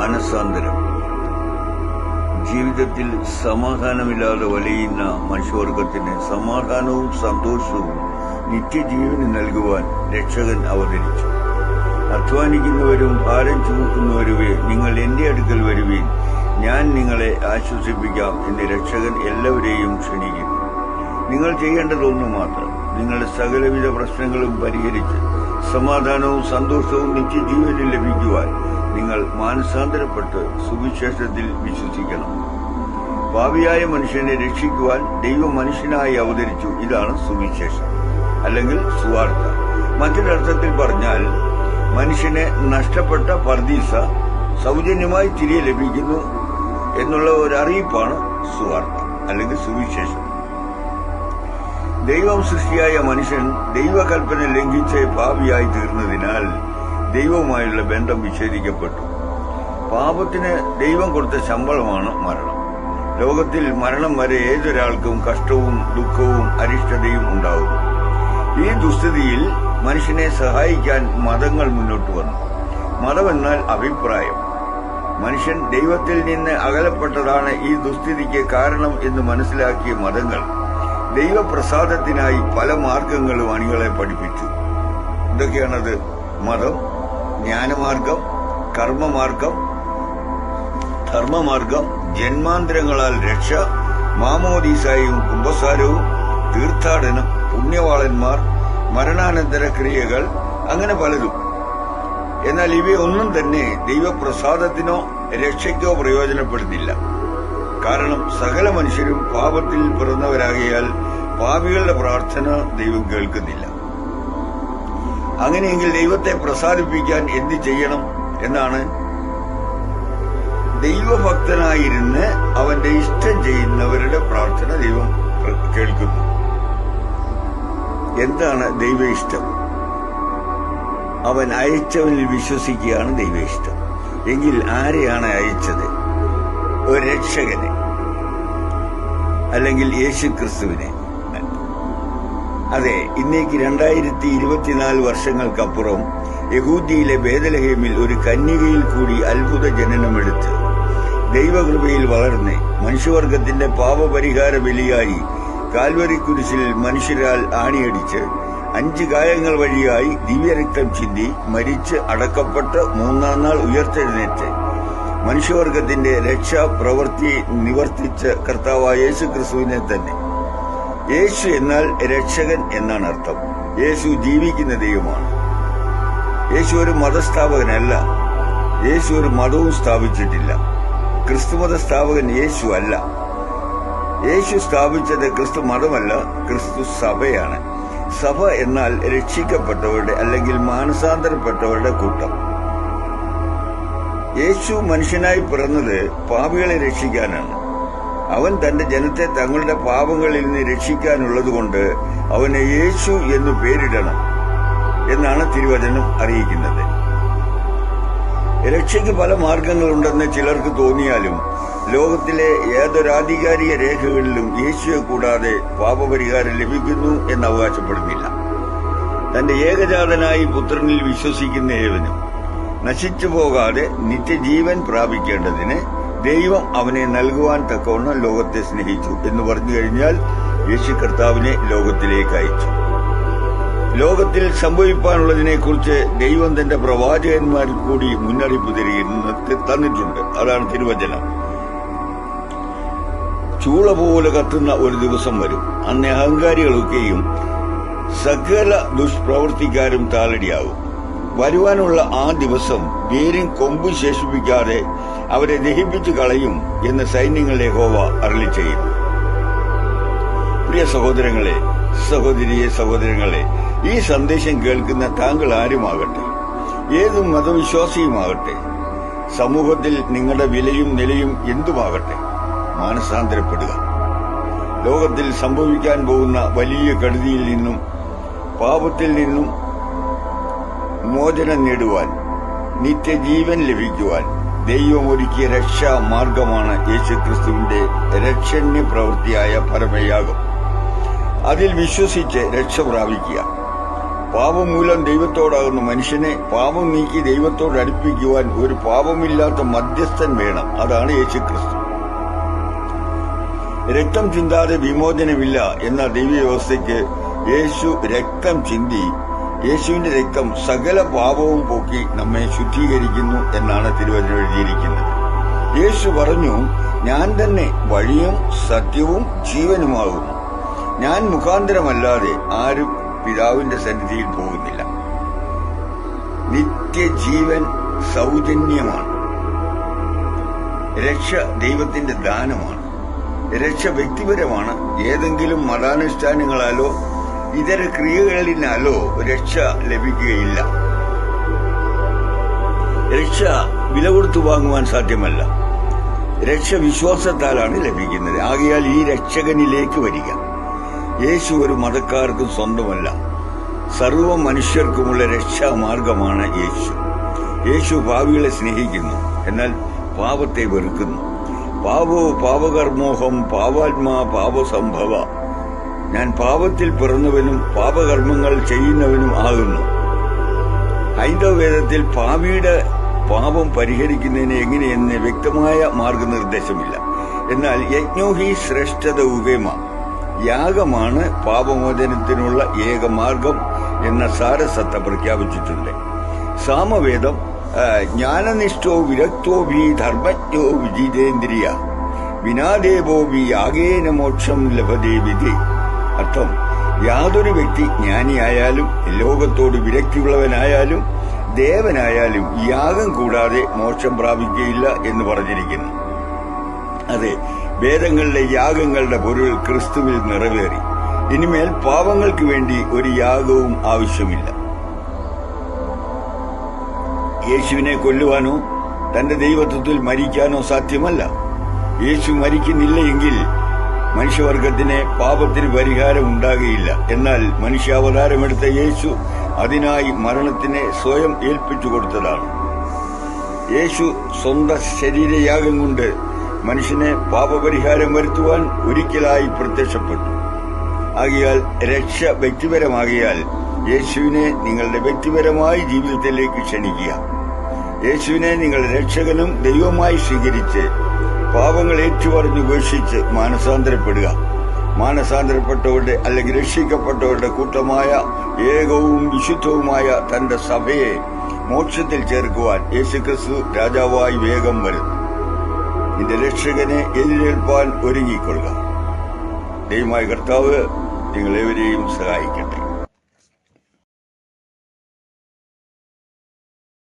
മാനസാന്തരം. ജീവിതത്തിൽ സമാധാനമില്ലാതെ വലയുന്ന മനുഷ്യവർഗത്തിന് സമാധാനവും സന്തോഷവും നിത്യജീവന് നൽകുവാൻ രക്ഷകൻ അവതരിച്ചു. അധ്വാനിക്കുന്നവരും ഭാരം ചുമക്കുന്നവരുമേ, നിങ്ങൾ എന്റെ അടുക്കൽ വരുവീൻ, ഞാൻ നിങ്ങളെ ആശ്വസിപ്പിക്കാം എന്ന് രക്ഷകൻ എല്ലാവരെയും ക്ഷണിക്കുന്നു. നിങ്ങൾ ചെയ്യേണ്ടതൊന്നു മാത്രം, നിങ്ങളുടെ സകലവിധ പ്രശ്നങ്ങളും പരിഹരിച്ച് സമാധാനവും സന്തോഷവും നിത്യജീവനിൽ ലഭിക്കുവാൻ നിങ്ങൾ മാനസാന്തരപ്പെട്ട് സുവിശേഷത്തിൽ വിശ്വസിക്കണം. പാപിയായ മനുഷ്യനെ രക്ഷിക്കുവാൻ ദൈവം മനുഷ്യനായി അവതരിച്ചു. ഇതാണ് സുവിശേഷം, അല്ലെങ്കിൽ സുവാർത്ത. മറ്റൊരർത്ഥത്തിൽ പറഞ്ഞാൽ, മനുഷ്യനെ നഷ്ടപ്പെട്ട പർദീസ സൗജന്യമായി തിരികെ ലഭിക്കുന്നു എന്നുള്ള ഒരു അറിയിപ്പാണ് സുവാർത്ത, അല്ലെങ്കിൽ സുവിശേഷം. ദൈവം സൃഷ്ടിയായ മനുഷ്യൻ ദൈവകൽപ്പന ലംഘിച്ച് പാപിയായി തീർന്നതിനാൽ ദൈവവുമായുള്ള ബന്ധം വിച്ഛേദിക്കപ്പെട്ടു. പാപത്തിന് ദൈവം കൊടുത്ത ശമ്പളമാണ് മരണം. ലോകത്തിൽ മരണം വരെ ഏതൊരാൾക്കും കഷ്ടവും ദുഃഖവും അരിഷ്ടതയും ഉണ്ടാകും. ഈ ദുസ്ഥിതിയിൽ മനുഷ്യനെ സഹായിക്കാൻ മതങ്ങൾ മുന്നോട്ട് വന്നു. മതമെന്നാൽ അഭിപ്രായം. മനുഷ്യൻ ദൈവത്തിൽ നിന്ന് അകലപ്പെട്ടതാണ് ഈ ദുസ്ഥിതിക്ക് കാരണം എന്ന് മനസ്സിലാക്കിയ മതങ്ങൾ ദൈവപ്രസാദത്തിനായി പല മാർഗങ്ങളും അണികളെ പഠിപ്പിച്ചു. ഇതൊക്കെയാണത്: മതം, ജ്ഞാനമാർഗം, കർമ്മമാർഗം, ധർമ്മമാർഗം, ജന്മാന്തരങ്ങളാൽ രക്ഷ, മാമോദീസായും കുമ്പസാരവും, തീർത്ഥാടനം, പുണ്യവാളന്മാർ, മരണാനന്തര ക്രിയകൾ, അങ്ങനെ പലതും. എന്നാൽ ഇവയൊന്നും തന്നെ ദൈവപ്രസാദത്തിനോ രക്ഷയ്ക്കോ പ്രയോജനപ്പെടുന്നില്ല. കാരണം സകല മനുഷ്യരും പാപത്തിൽ പിറന്നവരാകിയാൽ പാപികളുടെ പ്രാർത്ഥന ദൈവം കേൾക്കുന്നില്ല. അങ്ങനെയെങ്കിൽ ദൈവത്തെ പ്രസാദിപ്പിക്കാൻ എന്ത് ചെയ്യണം എന്നാണ്? ദൈവഭക്തനായിരുന്ന് അവന്റെ ഇഷ്ടം ചെയ്യുന്നവരുടെ പ്രാർത്ഥന ദൈവം കേൾക്കുന്നു. എന്താണ് ദൈവ ഇഷ്ടം? അവൻ അയച്ചവനിൽ വിശ്വസിക്കുകയാണ് ദൈവ ഇഷ്ടം. എങ്കിൽ ആരെയാണ് അയച്ചത്? ഒരു രക്ഷകനെ, അല്ലെങ്കിൽ യേശുക്രിസ്തുവിനെ. അതെ, ഇന്നേക്ക് 2024 വർഷങ്ങൾക്കപ്പുറം യഹൂദിയിലെ ബേദലഹേമിൽ ഒരു കന്യകയിൽ കൂടി അത്ഭുത ജനനമെടുത്ത് ദൈവകൃപയിൽ വളർന്ന് മനുഷ്യവർഗത്തിന്റെ പാപപരിഹാര ബലിയായി കാൽവരി കുരിശിൽ മനുഷ്യരാൽ ആണിയടിച്ച് 5 ഗായങ്ങൾ വഴിയായി ദിവ്യരക്തം ചിന്തി മരിച്ച് അടക്കപ്പെട്ട് 3-ാം നാൾ ഉയർത്തെഴുന്നേറ്റ് മനുഷ്യവർഗത്തിന്റെ രക്ഷാപ്രവൃത്തി നിവർത്തിച്ച കർത്താവായ യേശു ക്രിസ്തുവിനെ തന്നെ. യേശു എന്നാൽ രക്ഷകൻ എന്നാണ് അർത്ഥം. യേശു ജീവിക്കുന്ന ദൈവമാണ്. യേശു ഒരു മതസ്ഥാപകനല്ല. യേശു ഒരു മതവും സ്ഥാപിച്ചിട്ടില്ല. ക്രിസ്തുമത സ്ഥാപകൻ യേശു അല്ല. യേശു സ്ഥാപിച്ചത് ക്രിസ്തു മതമല്ല, ക്രിസ്തു സഭയാണ്. സഭ എന്നാൽ രക്ഷിക്കപ്പെട്ടവരുടെ, അല്ലെങ്കിൽ മാനസാന്തരപ്പെട്ടവരുടെ കൂട്ടം. യേശു മനുഷ്യനായി പിറന്നത് പാപികളെ രക്ഷിക്കാനാണ്. അവൻ തന്റെ ജനത്തെ തങ്ങളുടെ പാപങ്ങളിൽ നിന്ന് രക്ഷിക്കാനുള്ളതുകൊണ്ട് അവന് യേശു എന്ന് പേരിടണം എന്നാണ് തിരുവചനം അറിയിക്കുന്നത്. രക്ഷയ്ക്ക് പല മാർഗങ്ങളുണ്ടെന്ന് ചിലർക്ക് തോന്നിയാലും ലോകത്തിലെ ഏതൊരാധികാരിക രേഖകളിലും യേശുവെ കൂടാതെ പാപപരിഹാരം ലഭിക്കുന്നു എന്ന് അവകാശപ്പെടുന്നില്ല. തന്റെ ഏകജാതനായി പുത്രനിൽ വിശ്വസിക്കുന്ന ഏവനും നശിച്ചു പോകാതെ നിത്യജീവൻ പ്രാപിക്കേണ്ടതിന് ദൈവം അവനെ നൽകുവാൻ തക്കവണ്ണം ലോകത്തെ സ്നേഹിച്ചു എന്ന് പറഞ്ഞു കഴിഞ്ഞാൽ യേശു കർത്താവിനെ ലോകത്തിലേക്ക് അയച്ചു. ലോകത്തിൽ സംഭവിക്കാനുള്ളതിനെക്കുറിച്ച് ദൈവം തന്റെ പ്രവാചകന്മാരിൽ കൂടി മുന്നറിയിപ്പ് തന്നിട്ടുണ്ട്. അതാണ് തിരുവചനം. ചൂള പോലെ കത്തുന്ന ഒരു ദിവസം വരും. അന്ന് അഹങ്കാരികളൊക്കെയും സകല ദുഷ്പ്രവർത്തിക്കാരും താളടിയാകും. വരുവാനുള്ള ആ ദിവസം വേരും കൊമ്പും ശേഷിപ്പിക്കാതെ അവരെ ദഹിപ്പിച്ചു കളയും എന്ന് സൈന്യങ്ങളുടെ യഹോവ അരുളി ചെയ്യുന്നു. പ്രിയ സഹോദരങ്ങളെ, സഹോദരങ്ങളെ, ഈ സന്ദേശം കേൾക്കുന്ന താങ്കൾ ആരുമാകട്ടെ, ഏത് മതവിശ്വാസിയുമാകട്ടെ, സമൂഹത്തിൽ നിങ്ങളുടെ വിലയും നിലയും എന്തുമാകട്ടെ, മാനസാന്തരപ്പെടുക. ലോകത്തിൽ സംഭവിക്കാൻ പോകുന്ന വലിയ കെടുതിയിൽ നിന്നും പാപത്തിൽ നിന്നും മോചനം നേടുവാൻ, നിത്യജീവൻ ലഭിക്കുവാൻ ദൈവം ഒരുക്കിയ രക്ഷാ മാർഗമാണ് യേശുക്രിസ്തുവിന്റെ രക്ഷണ്യ പ്രവൃത്തിയായ പരമയാഗം. അതിൽ വിശ്വസിച്ച് രക്ഷ പ്രാപിക്കുക. പാപം മൂലം ദൈവത്തോടാകുന്ന മനുഷ്യനെ പാപം നീക്കി ദൈവത്തോട് അടുപ്പിക്കുവാൻ ഒരു പാപമില്ലാത്ത മധ്യസ്ഥൻ വേണം. അതാണ് യേശുക്രിസ്തു. രക്തം ചിന്താതെ വിമോചനമില്ല എന്ന ദിവ്യവ്യവസ്ഥയ്ക്ക് യേശു രക്തം ചിന്തി. യേശുവിന്റെ രക്തം സകല പാപവും പോക്കി നമ്മെ ശുദ്ധീകരിക്കുന്നു എന്നാണ് തിരുവചനം എഴുതിയിരിക്കുന്നത്. യേശു പറഞ്ഞു, ഞാൻ തന്നെ വഴിയും സത്യവും ജീവനുമാകുന്നു. ഞാൻ മുഖാന്തരമല്ലാതെ ആരും പിതാവിന്റെ സന്നിധിയിൽ പോകുന്നില്ല. നിത്യജീവൻ സൗജന്യമാണ്. രക്ഷ ദൈവത്തിന്റെ ദാനമാണ്. രക്ഷ വ്യക്തിപരമാണ്. ഏതെങ്കിലും മതാനുഷ്ഠാനങ്ങളാലോ ഇതര ക്രിയകളിനാലോ രക്ഷ ലഭിക്കുകയില്ല. രക്ഷ വില കൊടുത്തു വാങ്ങുവാൻ സാധ്യമല്ല. രക്ഷ വിശ്വാസത്താലാണ് ലഭിക്കുന്നത്. ആകയാൽ ഈ രക്ഷകനിലേക്ക് വരിക. യേശു ഒരു മതക്കാർക്കും സ്വന്തമല്ല. സർവ്വ മനുഷ്യർക്കുമുള്ള രക്ഷാമാർഗമാണ് യേശു. യേശു പാപികളെ സ്നേഹിക്കുന്നു, എന്നാൽ പാപത്തെ വെറുക്കുന്നു. പാപോ പാപകർമ്മോഹം പാപാത്മാ പാപസംഭവ. ഞാൻ പാപത്തിൽ പിറന്നവനും പാപകർമ്മങ്ങൾ ചെയ്യുന്നവനും ആകുന്നു. ഹൈന്ദവ വേദത്തിൽ പാപിയുടെ പാപം പരിഹരിക്കുന്നതിന് എങ്ങനെയെന്ന് വ്യക്തമായ മാർഗനിർദ്ദേശമില്ല. എന്നാൽ യജ്ഞോഹി ശ്രേഷ്ഠത ഉപേമ, യാഗമാണ് പാപമോചനത്തിനുള്ള ഏകമാർഗം എന്ന സാരസത്ത പ്രഖ്യാപിച്ചിട്ടുണ്ട്. സാമവേദം ജ്ഞാനനിഷ്ഠോ വിരക്തോ ഭി ധർമ്മജ്ഞോ വിജിതേന്ദ്രിയ വിനാദേവോ ഭി യാഗേന മോക്ഷം ലഭതേ വിധി. അർത്ഥം, യാതൊരു വ്യക്തി ജ്ഞാനിയായാലും ലോകത്തോട് വിരക്തിയുള്ളവനായാലും ദേവനായാലും യാഗം കൂടാതെ മോക്ഷം പ്രാപിക്കുകയില്ല എന്ന് പറഞ്ഞിരിക്കുന്നു. അതെ, വേദങ്ങളുടെ യാഗങ്ങളുടെ പൊരുൾ ക്രിസ്തുവിൽ നിറവേറി. ഇനിമേൽ പാപങ്ങൾക്ക് വേണ്ടി ഒരു യാഗവും ആവശ്യമില്ല. യേശുവിനെ കൊല്ലുവാനോ തന്റെ ദൈവത്വത്തിൽ മരിക്കാനോ സാധ്യമല്ല. യേശു മരിക്കുന്നില്ല എങ്കിൽ മനുഷ്യവർഗത്തിന് പാപത്തിന് പരിഹാരം ഉണ്ടാകുകയില്ല. എന്നാൽ മനുഷ്യാവതാരമെടുത്ത യേശു അതിനായി മരണത്തിനെ സ്വയം ഏൽപ്പിച്ചു കൊടുത്തതാണ്. യേശു സ്വന്തം ശരീരയാഗം കൊണ്ട് മനുഷ്യനെ പാപപരിഹാരം വരുത്തുവാൻ ഒരിക്കലായി പ്രത്യക്ഷപ്പെട്ടു. ആകയാൽ രക്ഷ വ്യക്തിപരമാകിയാൽ യേശുവിനെ നിങ്ങളുടെ വ്യക്തിപരമായ ജീവിതത്തിലേക്ക് ക്ഷണിക്കുക. യേശുവിനെ നിങ്ങളുടെ രക്ഷകനും ദൈവമായി സ്വീകരിച്ച് പാപങ്ങൾ ഏറ്റുപറഞ്ഞ് ഉപേക്ഷിച്ച് മാനസാന്തരപ്പെടുക. മാനസാന്തരപ്പെട്ടവരുടെ അല്ലെങ്കിൽ രക്ഷിക്കപ്പെട്ടവരുടെ കൂട്ടമായ ഏകവും വിശുദ്ധവുമായ തന്റെ സഭയെ മോക്ഷത്തിൽ ചേർക്കുവാൻ യേശുക്രിസ്തു രാജാവായി വേഗം വരുന്നു. നിന്റെ രക്ഷകനെ എതിരേൽപ്പാൻ ഒരുങ്ങിക്കൊള്ളുക. ദൈവമായ കർത്താവ് നിങ്ങളെവരെയും സഹായിക്കട്ടെ.